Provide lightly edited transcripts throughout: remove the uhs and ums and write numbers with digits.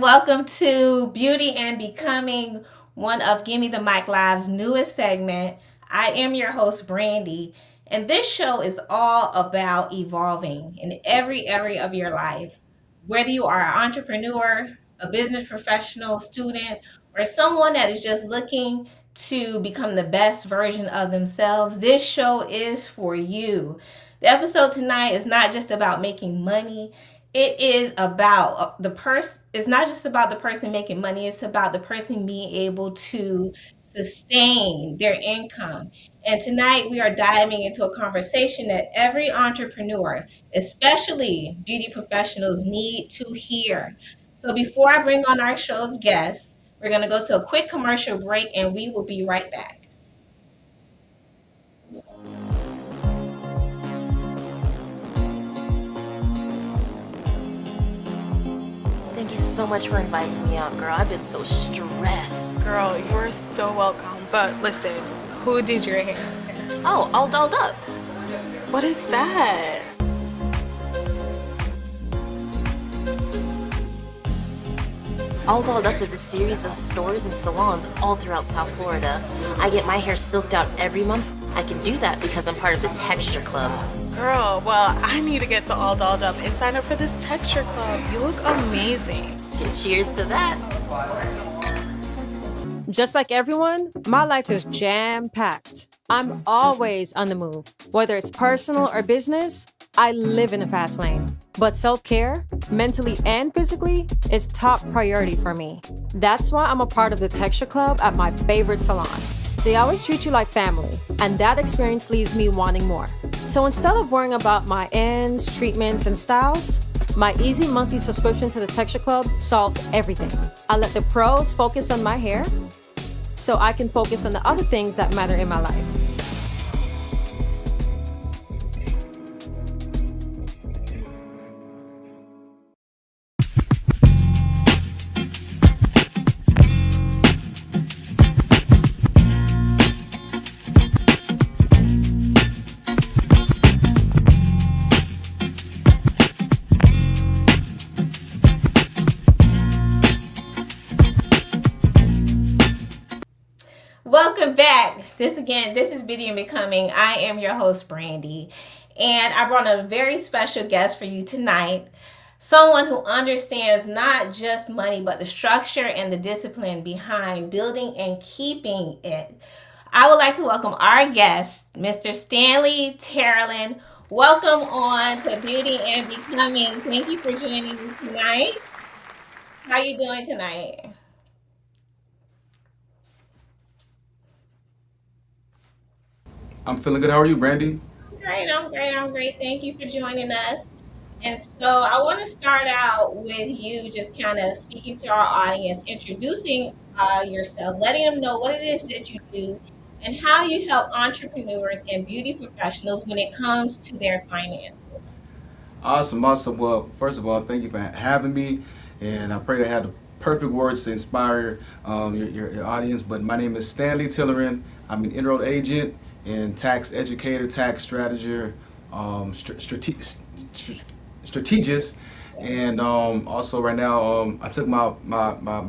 Welcome to Beauty and Becoming, one of Gimme the Mic Live's newest segment. I am your host, Brandy, and this show is all about evolving in every area of your life. Whether you are an entrepreneur, a business professional, student, or someone that is just looking to become the best version of themselves, this show is for you. The episode tonight is not just about making money, it is about the person. It's not just about the person making money, it's about the person being able to sustain their income. And tonight we are diving into a conversation that every entrepreneur, especially beauty professionals, need to hear. So before I bring on our show's guests, we're going to go to a quick commercial break and we will be right back. Thank you so much for inviting me out, girl. I've been so stressed. Girl, you're so welcome. But listen, who did your hair? Oh, all dolled up. What is that? All Dolled Up is a series of stores and salons all throughout South Florida. I get my hair silked out every month. I can do that because I'm part of the Texture Club. Girl, well, I need to get to All Dolled Up and sign up for this texture club. You look amazing. And cheers to that. Just like everyone, my life is jam-packed. I'm always on the move. Whether it's personal or business, I live in the fast lane. But self-care, mentally and physically, is top priority for me. That's why I'm a part of the Texture Club at my favorite salon. They always treat you like family, and that experience leaves me wanting more. So instead of worrying about my ends, treatments, and styles, my easy monthly subscription to the Texture Club solves everything. I let the pros focus on my hair, so I can focus on the other things that matter in my life. Welcome back. This is Beauty and Becoming. I am your host, Brandy, and I brought a very special guest for you tonight. Someone who understands not just money, but the structure and the discipline behind building and keeping it. I would like to welcome our guest, Mr. Standley Tilerin. Welcome on to Beauty and Becoming. Thank you for joining me tonight. How you doing tonight? I'm feeling good. How are you, Brandy? I'm great. Thank you for joining us. And so I want to start out with you just kind of speaking to our audience, introducing yourself, letting them know what it is that you do and how you help entrepreneurs and beauty professionals when it comes to their finance. Awesome, awesome. Well, first of all, thank you for having me, and I pray to have the perfect words to inspire your audience. But my name is Standley Tilerin. I'm an enrolled agent and tax educator, tax strategist, strategist, and also right now I took my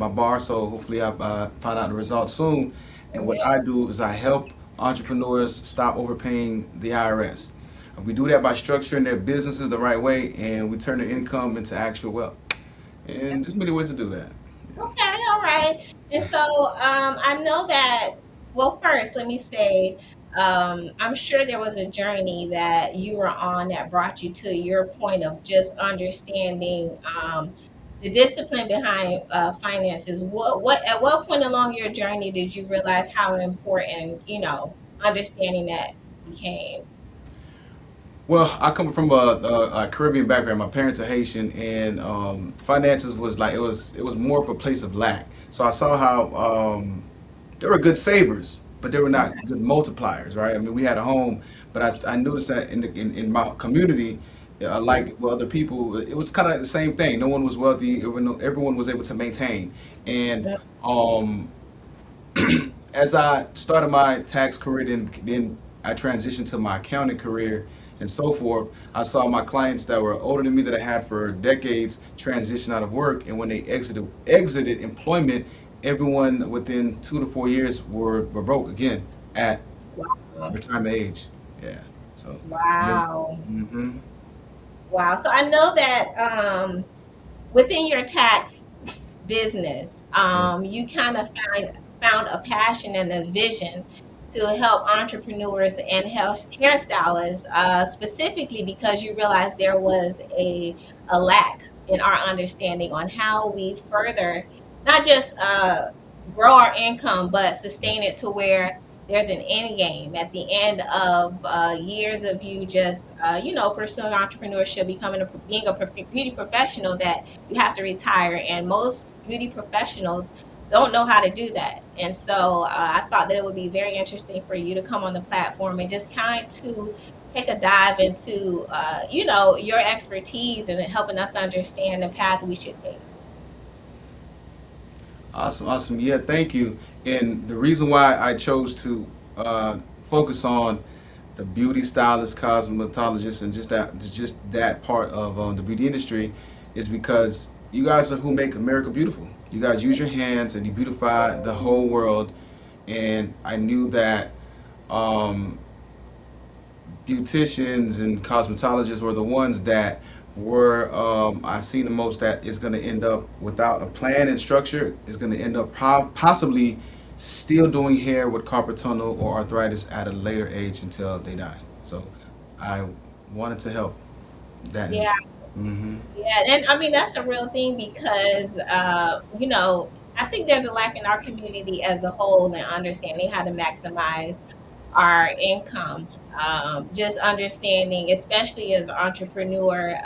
bar, so hopefully I find out the results soon. And what I do is I help entrepreneurs stop overpaying the IRS. We do that by structuring their businesses the right way, and we turn their income into actual wealth. And there's many ways to do that. Okay, all right. And so I know that, well, first, let me say, I'm sure there was a journey that you were on that brought you to your point of just understanding the discipline behind finances. At what point along your journey did you realize how important, understanding that became? Well, I come from a Caribbean background. My parents are Haitian, and finances was like it was more of a place of lack. So I saw how they were good savers, but they were not good multipliers, right? I mean, we had a home, but I noticed that in my community, like with other people. It was kind of the same thing. No one was wealthy. Everyone was able to maintain. And um, as I started my tax career, then I transitioned to my accounting career and so forth. I saw my clients that were older than me that I had for decades transition out of work, and when they exited employment, everyone within 2 to 4 years were broke again at Wow. retirement age. Yeah. So. Wow. Mm-hmm. Wow. So I know that within your tax business, you kind of found a passion and a vision to help entrepreneurs and hairstylists, specifically because you realized there was a lack in our understanding on how we further not just grow our income, but sustain it to where there's an end game at the end of years of you just pursuing entrepreneurship, being a beauty professional, that you have to retire, and most beauty professionals don't know how to do that. And so I thought that it would be very interesting for you to come on the platform and just kind to take a dive into your expertise and helping us understand the path we should take. Awesome, awesome. Yeah, thank you. And the reason why I chose to focus on the beauty stylist, cosmetologist, and just that part of the beauty industry is because you guys are who make America beautiful. You guys use your hands and you beautify the whole world. And I knew that um, beauticians and cosmetologists were the ones that were I seen the most that is going to end up without a plan and structure is going to end up possibly still doing hair with carpal tunnel or arthritis at a later age until they die. So I wanted to help that Yeah. industry. Hmm. Yeah, and I mean that's a real thing because I think there's a lack in our community as a whole in understanding how to maximize our income. Just understanding, especially as an entrepreneur,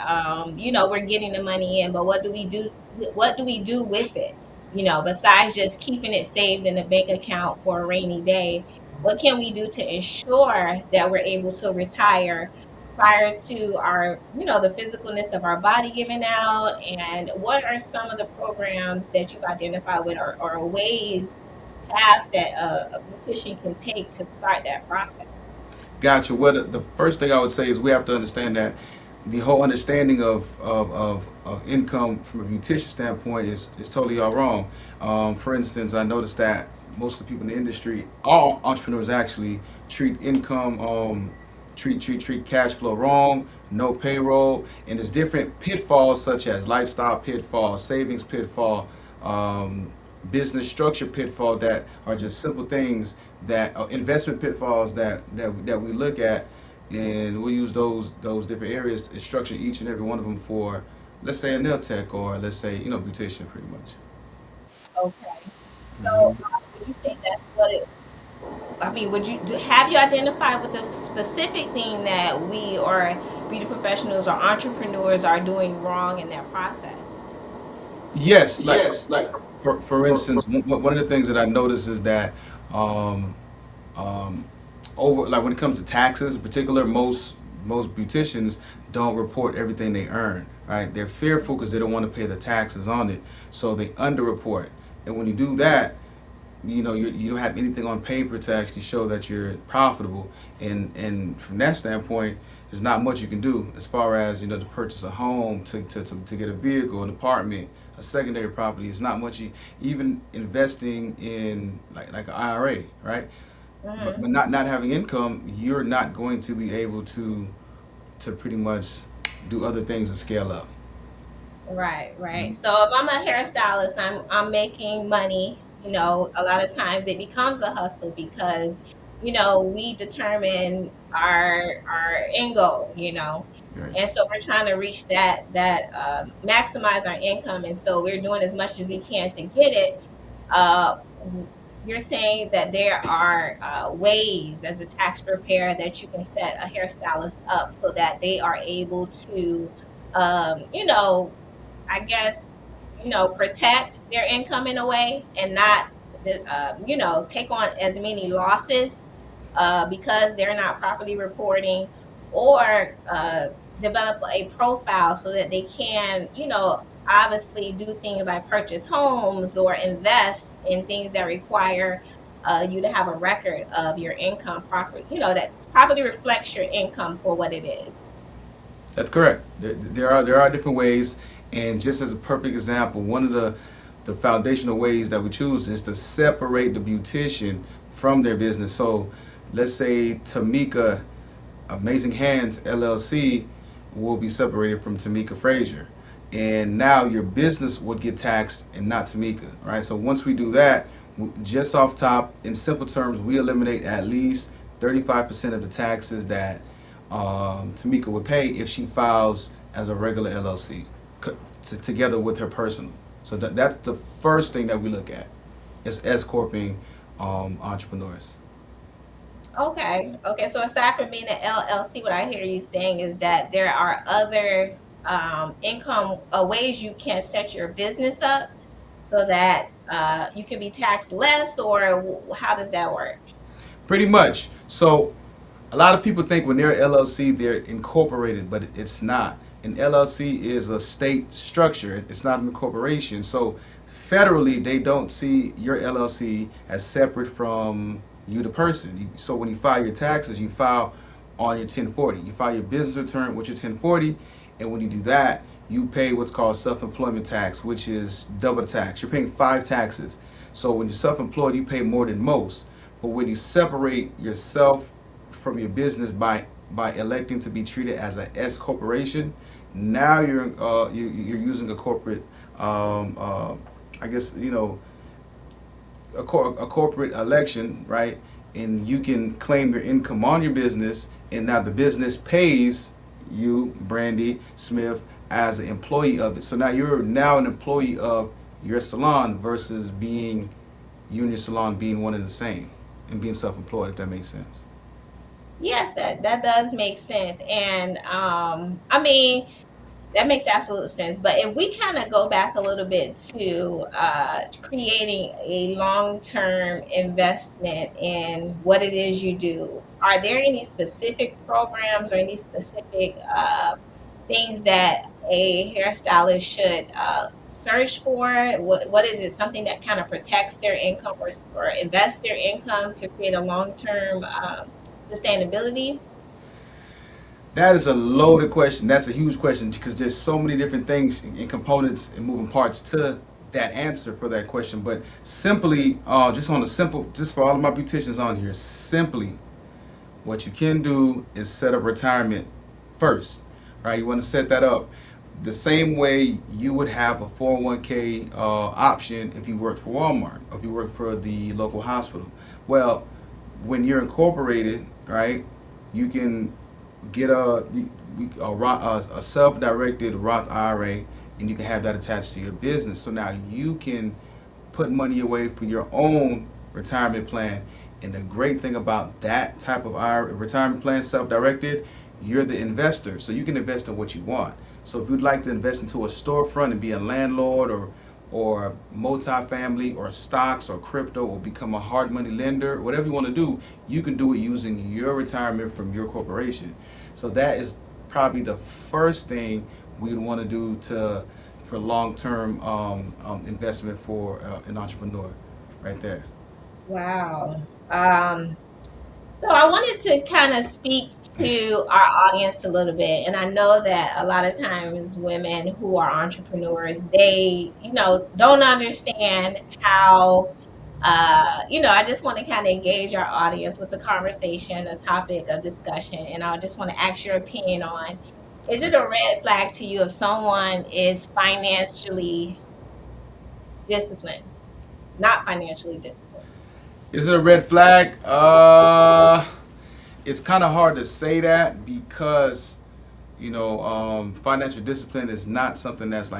we're getting the money in, but what do we do? What do we do with it? Besides just keeping it saved in a bank account for a rainy day, what can we do to ensure that we're able to retire prior to the physicalness of our body giving out? And what are some of the programs that you've identified with, or ways, paths that a beautician can take to start that process? Gotcha. What the first thing I would say is we have to understand that the whole understanding of income from a beautician standpoint is totally all wrong. For instance, I noticed that most of the people in the industry, all entrepreneurs actually treat income, treat cash flow wrong, no payroll, and there's different pitfalls such as lifestyle pitfall, savings pitfall, um, business structure pitfall that are just simple things that investment pitfalls that we look at, and we use those different areas to structure each and every one of them for, let's say, a nail tech, or let's say, beautician, pretty much. Okay. So, Hmm. would you say that's what it? I mean, have you identified with the specific thing that we or beauty professionals or entrepreneurs are doing wrong in their process? Yes, like Yes, like for instance, one of the things that I noticed is that um, um, over like when it comes to taxes in particular, most beauticians don't report everything they earn, right? They're fearful because they don't want to pay the taxes on it, so they underreport. And when you do that, you don't have anything on paper to actually show that you're profitable. And from that standpoint, there's not much you can do as far as to purchase a home, to get a vehicle, an apartment, a secondary property. It's not much even investing in like an IRA, right? But Mhm. not having income, you're not going to be able to pretty much do other things and scale up. Right, Mhm. right. So if I'm a hairstylist, I'm making money. A lot of times it becomes a hustle because we determine our end goal. Right. And so we're trying to reach that maximize our income, and so we're doing as much as we can to get it. Uh, you're saying that there are ways as a tax preparer that you can set a hairstylist up so that they are able to um, you know I guess, protect their income in a way and not, take on as many losses because they're not properly reporting, or develop a profile so that they can, obviously do things like purchase homes or invest in things that require you to have a record of your income properly, that properly reflects your income for what it is. That's correct. There are different ways, and just as a perfect example, one of the foundational ways that we choose is to separate the beautician from their business. So, let's say Tamika Amazing Hands LLC will be separated from Tamika Frazier, and now your business would get taxed and not Tamika, right? So once we do that, just off top, in simple terms, we eliminate at least 35% of the taxes that Tamika would pay if she files as a regular LLC together with her personal. So that's the first thing that we look at is S corping entrepreneurs. Okay. Okay. So aside from being an LLC, what I hear you saying is that there are other income ways you can set your business up so that you can be taxed less, or how does that work? Pretty much. So a lot of people think when they're LLC, they're incorporated, but it's not. An LLC is a state structure. It's not an corporation. So federally, they don't see your LLC as separate from you, the person. So when you file your taxes, you file on your 1040. You file your business return with your 1040, and when you do that, you pay what's called self-employment tax, which is double tax. You're paying five taxes. So when you're self-employed, you pay more than most. But when you separate yourself from your business by electing to be treated as a S corporation, now you're using a corporate, I guess a corporate election, right? And you can claim your income on your business, and now the business pays you, Brandy Smith, as an employee of it. So now you're now an employee of your salon versus being you and your salon being one and the same and being self-employed, if that makes sense. Yes, that does make sense. And I mean, that makes absolute sense. But if we kind of go back a little bit to creating a long-term investment in what it is you do, are there any specific programs or any specific things that a hairstylist should search for? What is it? Something that kind of protects their income, or invests their income to create a long-term sustainability? That is a loaded question. That's a huge question because there's so many different things and components and moving parts to that answer for that question. But simply, just for all of my beauticians on here, simply what you can do is set up retirement first, right? You want to set that up the same way you would have a 401k option if you worked for Walmart or if you worked for the local hospital. Well, when you're incorporated, right, you can get a self-directed Roth IRA, and you can have that attached to your business. So now you can put money away for your own retirement plan. And the great thing about that type of IRA, retirement plan, self-directed, you're the investor, so you can invest in what you want. So if you'd like to invest into a storefront and be a landlord, or multifamily, or stocks, or crypto, or become a hard money lender, whatever you want to do, you can do it using your retirement from your corporation. So that is probably the first thing we'd want to do for long-term investment for an entrepreneur, right there. Wow. So I wanted to kind of speak to our audience a little bit. And I know that a lot of times women who are entrepreneurs, they, don't understand how, I just want to kind of engage our audience with the conversation, a topic of discussion. And I just want to ask your opinion on, is it a red flag to you if someone is financially disciplined, not financially disciplined? Is it a red flag? It's kind of hard to say that because financial discipline is not something that's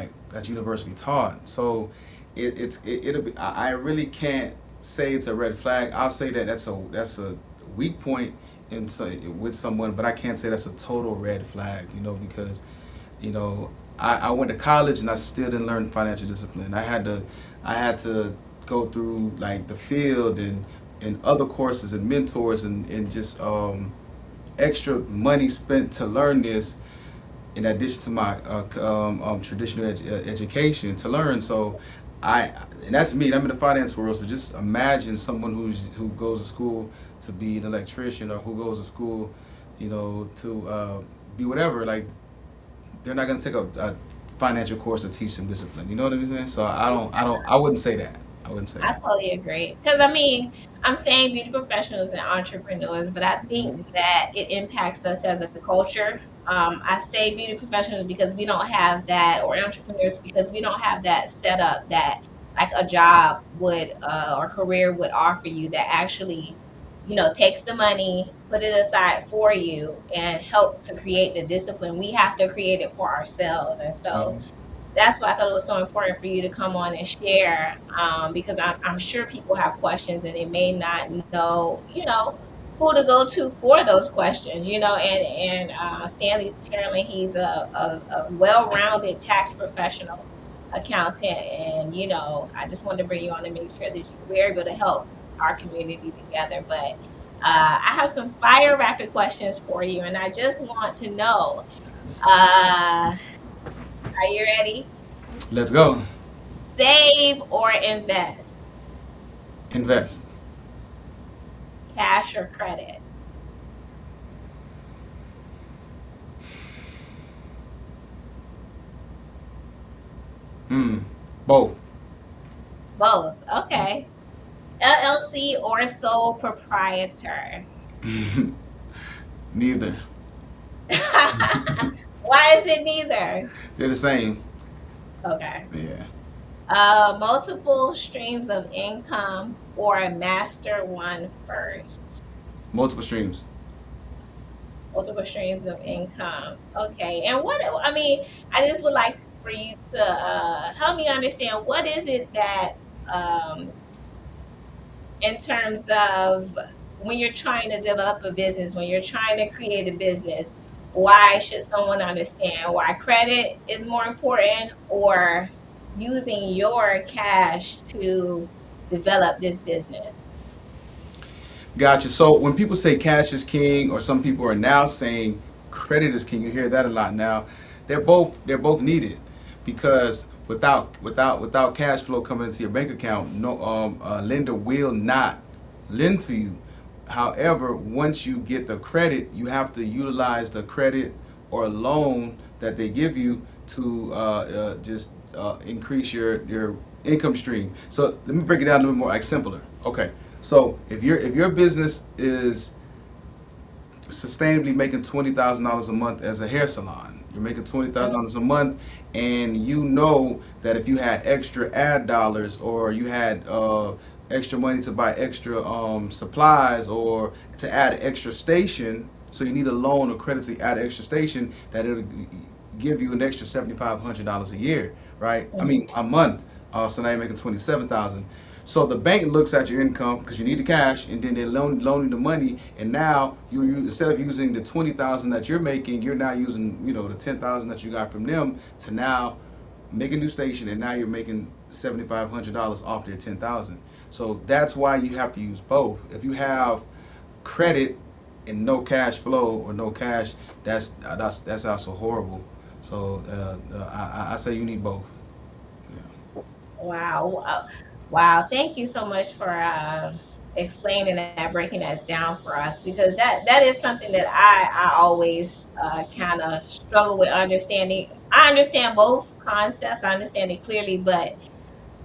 universally taught. So it'll be. I really can't say it's a red flag. I'll say that that's a weak point with someone, but I can't say that's a total red flag. Because I went to college and I still didn't learn financial discipline. I had to go through like the field and other courses and mentors and just extra money spent to learn this. in addition to my traditional education to learn. So I and that's me. I'm in the finance world. So just imagine someone who goes to school to be an electrician or who goes to school, to be whatever. Like they're not going to take a financial course to teach them discipline. You know what I'm saying? So I wouldn't say that. I wouldn't say I that. totally agree. Because I mean, I'm saying beauty professionals and entrepreneurs, but I think that it impacts us as a culture. I say beauty professionals because we don't have that, or entrepreneurs because we don't have that setup that like a job would or career would offer you that actually, takes the money, put it aside for you, and help to create the discipline. We have to create it for ourselves, and so Um, that's why I thought it was so important for you to come on and share, because I'm sure people have questions and they may not know, who to go to for those questions, and Stanley Tilerin, he's a well-rounded tax professional accountant, and I just wanted to bring you on to make sure that you were able to help our community together. But I have some fire rapid questions for you, and I just want to know, are you ready? let's go. Save or invest? Invest. Cash or credit? Hmm. Both. Both. Okay. LLC or sole proprietor? Neither. Why is it neither? They're the same. Okay. Yeah. Multiple streams of income or a master one first? Multiple streams. Multiple streams of income. Okay. And I mean, I just would like for you to help me understand what is it that um, in terms of when you're trying to develop a business, when you're trying to create a business, why should someone understand why credit is more important or using your cash to develop this business? Gotcha. So when people say cash is king, or some people are now saying credit is king, you hear that a lot now. They're both needed because without cash flow coming into your bank account, no lender will not lend to you. However, once you get the credit, you have to utilize the credit or loan that they give you to just increase your income stream. So let me break it down a little more, like simpler. Okay, so if your business is sustainably making $20,000 a month as a hair salon, you're making $20,000 a month, and you know that if you had extra ad dollars or you had extra money to buy extra supplies or to add an extra station, so you need a loan or credit to add an extra station, that it'll give you an extra $7,500 a year, right? I mean a month. So now you're making 27,000. So the bank looks at your income because you need the cash, and then they loan you the money. And now you instead of using the 20,000 that you're making, you're now using the 10,000 that you got from them to now make a new station, and now you're making $7,500 off their 10,000. So that's why you have to use both. If you have credit and no cash flow or no cash, that's also horrible. So I say you need both. Yeah. Wow. Wow. Thank you so much for explaining that, breaking that down for us, because that is something that I always kind of struggle with understanding. I understand both concepts. I understand it clearly, but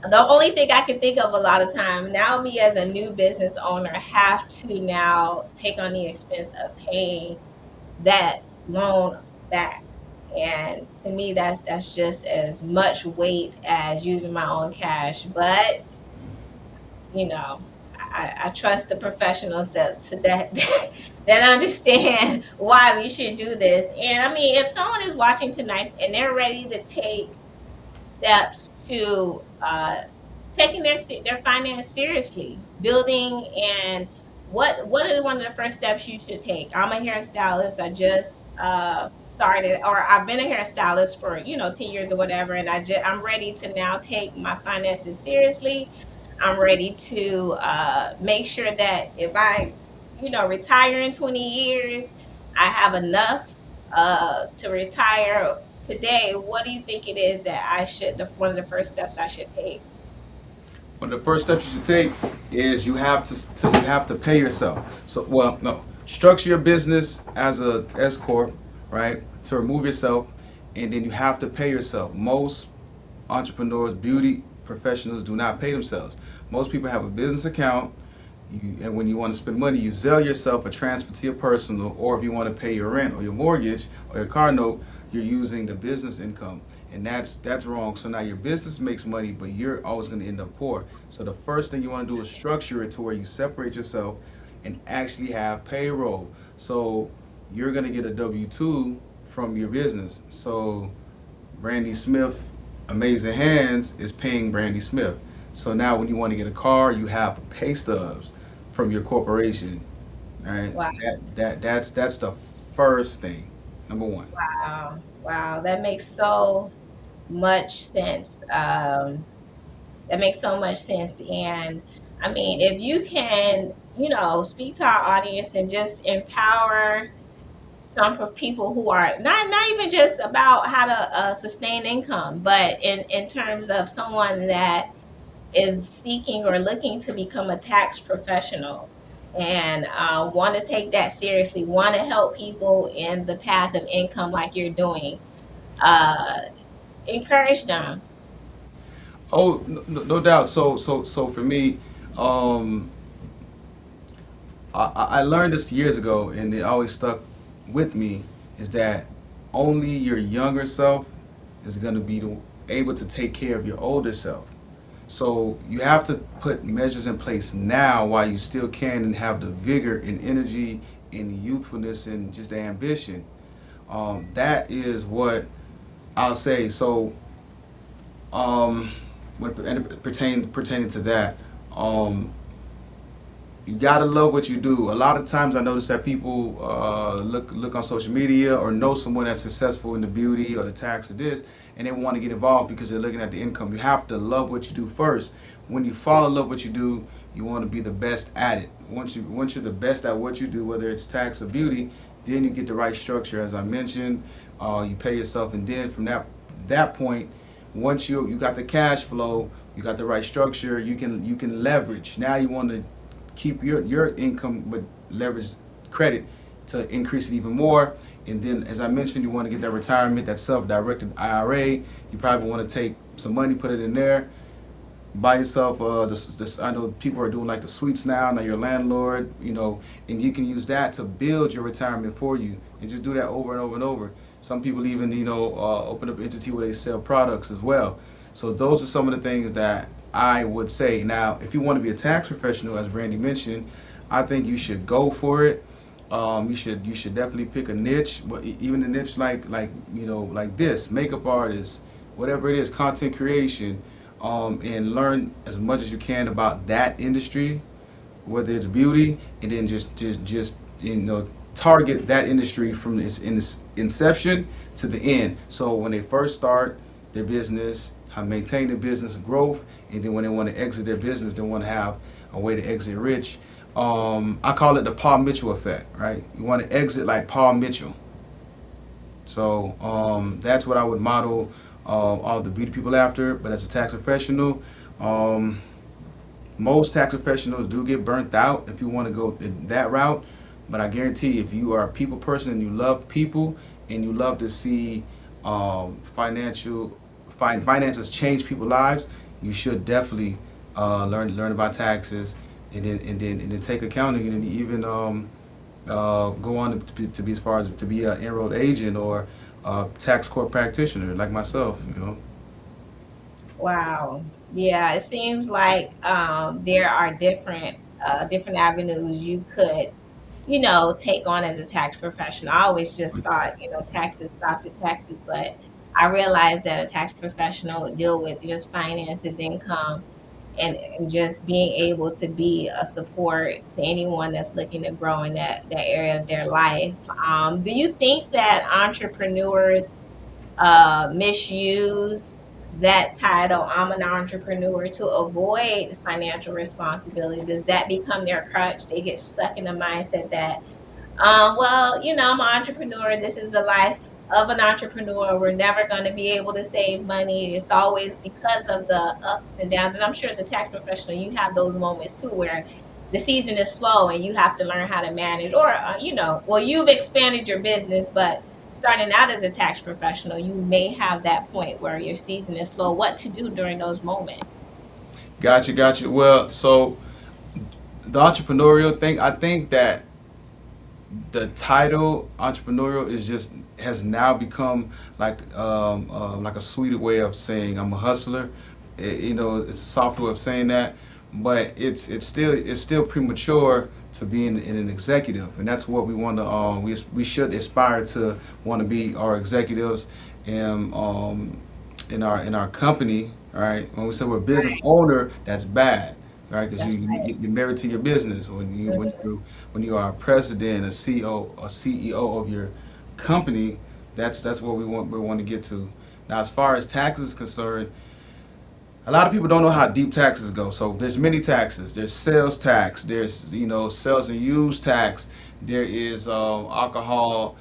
the only thing I can think of a lot of time now, me as a new business owner have to now take on the expense of paying that loan back. And to me, that's just as much weight as using my own cash. But I trust the professionals that that understand why we should do this. And I mean, if someone is watching tonight and they're ready to take steps to taking their finance seriously, building, and what are one of the first steps you should take? I'm a hairstylist. I just started, or I've been a hairstylist for 10 years or whatever, and I'm ready to now take my finances seriously. I'm ready to make sure that if I retire in 20 years, I have enough to retire today, what do you think it is that I should, one of the first steps I should take? One of the first steps you should take is you have to pay yourself. So, well, no, structure your business as a S corp, right? To remove yourself, and then you have to pay yourself. Most entrepreneurs, beauty professionals, do not pay themselves. Most people have a business account, and when you want to spend money, you Zelle yourself a transfer to your personal, or if you want to pay your rent or your mortgage or your car note, you're using the business income, and that's wrong. So now your business makes money, but you're always going to end up poor. So the first thing you want to do is structure it to where you separate yourself and actually have payroll. So you're going to get a W-2 from your business. So Brandy Smith, Amazing Hands, is paying Brandy Smith. So now when you want to get a car, you have pay stubs from your corporation. All right. Wow. That's the first thing. Number one. Wow. Wow. That makes so much sense. That makes so much sense. And I mean, if you can, speak to our audience and just empower some of people who are not even just about how to sustain income, but in terms of someone that is seeking or looking to become a tax professional and want to take that seriously, want to help people in the path of income like you're doing, uh, encourage them. Oh, no doubt. So for me, um, I learned this years ago, and it always stuck with me. Is that only your younger self is going to be able to take care of your older self. So you have to put measures in place now while you still can and have the vigor and energy and the youthfulness and just the ambition. That is what I'll say. So when and pertaining to that, um, you gotta love what you do. A lot of times, I notice that people look on social media or know someone that's successful in the beauty or the tax or this, and they want to get involved because they're looking at the income. You have to love what you do first. When you fall in love with what you do, you want to be the best at it. Once you're the best at what you do, whether it's tax or beauty, then you get the right structure. As I mentioned, you pay yourself, and then from that point, once you got the cash flow, you got the right structure, you can leverage. Now you want to keep your income but leverage credit to increase it even more. And then, as I mentioned, you want to get that retirement, that self-directed IRA. You probably want to take some money, put it in there, buy yourself this. I know people are doing like the suites now. Now you're a landlord, and you can use that to build your retirement for you, and just do that over and over and over. Some people even open up an entity where they sell products as well. So those are some of the things that I would say. Now, if you want to be a tax professional, as Brandy mentioned, I think you should go for it. You should definitely pick a niche, but even a niche like this, makeup artist, whatever it is, content creation, and learn as much as you can about that industry, whether it's beauty, and then just target that industry from its inception to the end. So when they first start their business, how to maintain their business growth, and then when they want to exit their business, they want to have a way to exit rich. I call it the Paul Mitchell effect, right? You want to exit like Paul Mitchell. So that's what I would model all the beauty people after. But as a tax professional, um, most tax professionals do get burnt out if you want to go that route. But I guarantee if you are a people person and you love people and you love to see finances change people's lives, you should definitely learn about taxes, and then take accounting, and then even go on to be as far as to be an enrolled agent or tax court practitioner like myself. Wow. Yeah, it seems like there are different avenues you could, take on as a tax professional. I always just thought, taxes stopped at taxes, but I realized that a tax professional would deal with just finances, income, and just being able to be a support to anyone that's looking to grow in that area of their life. Do you think that entrepreneurs misuse that title, I'm an entrepreneur, to avoid financial responsibility? Does that become their crutch? They get stuck in the mindset that Well, I'm an entrepreneur. This is the life of an entrepreneur. We're never going to be able to save money. It's always because of the ups and downs. And I'm sure as a tax professional, you have those moments too where the season is slow and you have to learn how to manage. Or, well, you've expanded your business, but starting out as a tax professional, you may have that point where your season is slow. What to do during those moments? Gotcha, gotcha. Well, so the entrepreneurial thing, I think that the title entrepreneurial is just has now become like a sweeter way of saying I'm a hustler. It's a softer way of saying that, but it's still premature to be in an executive, and that's what we want to we should aspire to want to be our executives and in our company. All right, when we say we're a business Right. owner, that's bad, right? Because That's you're married to your business. When you are a president, a CEO of your company, that's what we want to get to. Now, as far as taxes is concerned, a lot of people don't know how deep taxes go. So there's many taxes. There's sales tax. There's sales and use tax. There is alcohol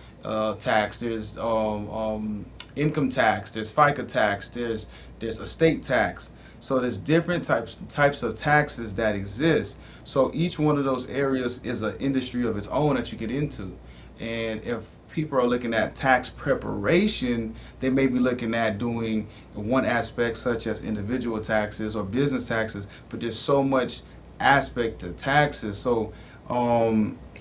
tax. There's income tax. There's FICA tax. There's estate tax. So there's different types of taxes that exist. So each one of those areas is an industry of its own that you get into. And if people are looking at tax preparation, they may be looking at doing one aspect such as individual taxes or business taxes, but there's so much aspect to taxes. So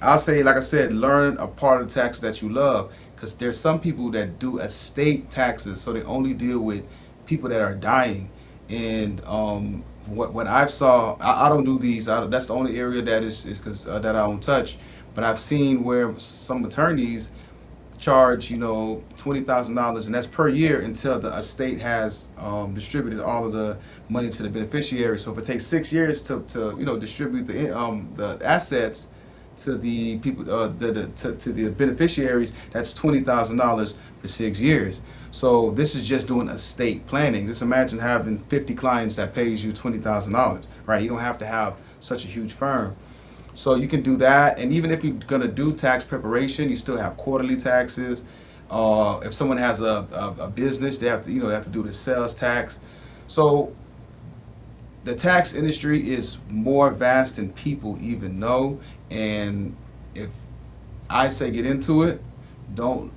I'll say, like I said, learn a part of the taxes that you love, because there's some people that do estate taxes, so they only deal with people that are dying. And what I've saw, I don't do these. That's the only area that is because that I don't touch. But I've seen where some attorneys charge, $20,000, and that's per year until the estate has distributed all of the money to the beneficiary. So if it takes 6 years to distribute the assets to the people to the beneficiaries, that's $20,000 for 6 years. So this is just doing estate planning. Just imagine having 50 clients that pays you $20,000, right? You don't have to have such a huge firm. So you can do that, and even if you're gonna do tax preparation, you still have quarterly taxes. If someone has a business, they have to do the sales tax. So the tax industry is more vast than people even know. And if I say get into it, don't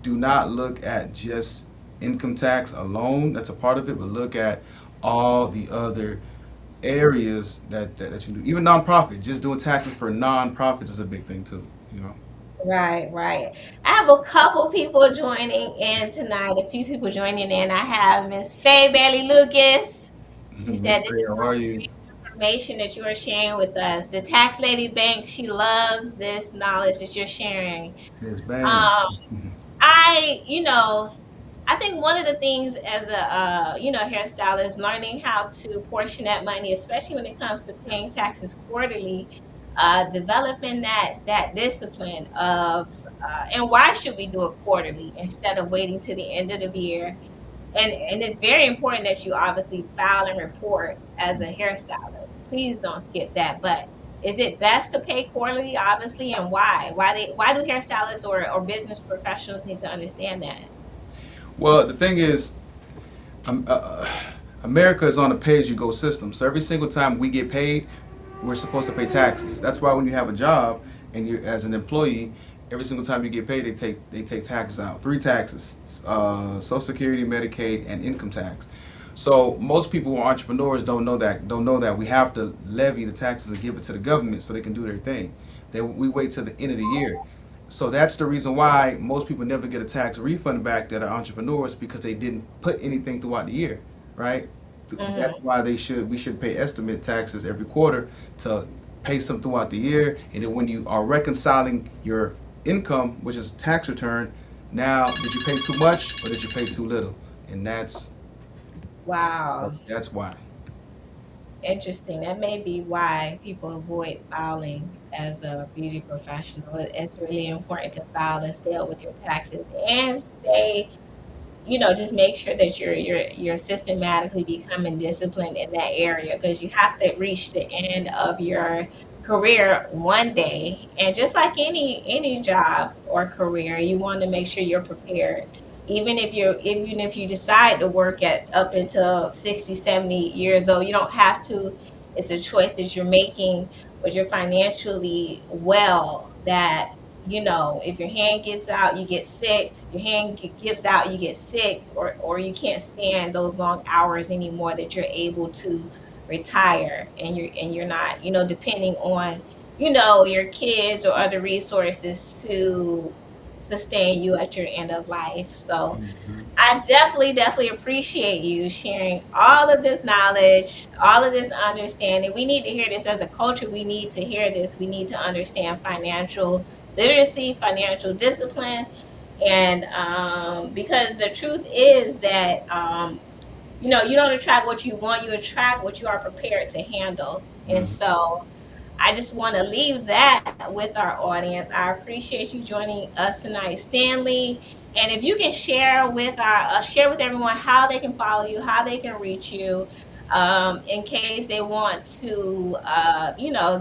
do not look at just income tax alone. That's a part of it, but look at all the other areas that you do. Even nonprofit, just doing taxes for nonprofits is a big thing too. You know, Right, right. I have a couple people joining in tonight, a few people joining in. I have Miss Faye Bailey Lucas. She Miss said this Faye, is how are you? great information that you are sharing with us. The Tax Lady Bank, she loves this knowledge that you're sharing. Miss Banks. Um, I, I think one of the things as a hairstylist, learning how to portion that money, especially when it comes to paying taxes quarterly, developing that discipline of and why should we do it quarterly instead of waiting to the end of the year? And it's very important that you obviously file and report as a hairstylist. Please don't skip that. But is it best to pay quarterly, obviously, and why? Why do hairstylists or business professionals need to understand that? Well, the thing is, um, uh, uh, America is on a pay-as-you-go system. So every single time we get paid, we're supposed to pay taxes. That's why when you have a job and you as an employee, every single time you get paid, they take taxes out. Three taxes: Social Security, Medicaid, and income tax. So most people who are entrepreneurs don't know that we have to levy the taxes and give it to the government so they can do their thing. We wait till the end of the year. So that's the reason why most people never get a tax refund back that are entrepreneurs, because they didn't put anything throughout the year, right? That's Hmm. why we should pay estimate taxes every quarter to pay some throughout the year, and then when you are reconciling your income, which is tax return, now did you pay too much or did you pay too little? And that's Wow. that's that's why. Interesting. That may be why people avoid filing as a beauty professional. It's really important to file and stay up with your taxes and stay, just make sure that you're systematically becoming disciplined in that area because you have to reach the end of your career one day. And just like any job or career, you want to make sure you're prepared. Even if you decide to work at up until 60, 70 years old, you don't have to. It's a choice that you're making, but you're financially well that if your hand gets out, you get sick. Your hand gives out, you get sick, or you can't stand those long hours anymore. That you're able to retire, and you're not depending on your kids or other resources to sustain you at your end of life. So I definitely appreciate you sharing all of this knowledge, all of this understanding. We need to hear this as a culture. We need to hear this. We need to understand financial literacy, financial discipline, and because the truth is that you don't attract what you want, you attract what you are prepared to handle. And Mhm. so I just want to leave that with our audience. I appreciate you joining us tonight, Stanley. And if you can share with everyone how they can follow you, how they can reach you, in case they want to,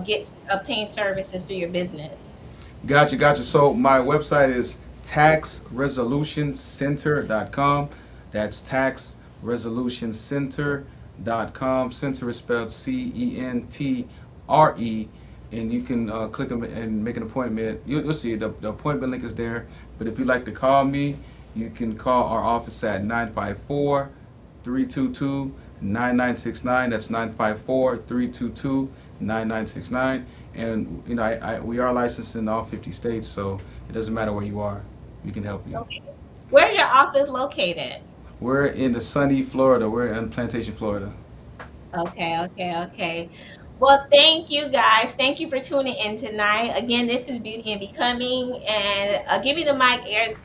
get obtain services through your business. Gotcha, gotcha. So my website is taxresolutioncenter.com. That's taxresolutioncenter.com. Center is spelled CENTRE. And you can click them and make an appointment. You'll see the appointment link is there. But if you'd like to call me, you can call our office at 954 322 9969. That's 954 322 9969. And we are licensed in all 50 states, so it doesn't matter where you are. We can help you. Okay. Where's your office located? We're in the sunny Florida. We're in Plantation, Florida. Okay. Well, thank you guys. Thank you for tuning in tonight. Again, this is Beauty and Becoming, and Give Me the Mic airs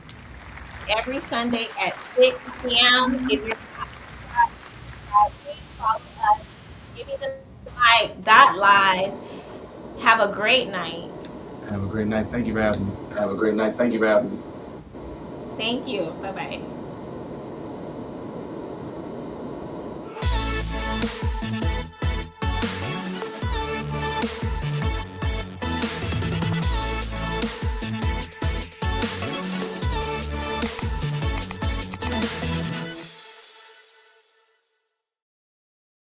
every Sunday at 6 p.m. If you're not please follow us. Give Me the Mic dot live. Have a great night. Have a great night. Thank you for having me. Have a great night. Thank you for having me. Thank you. Bye bye.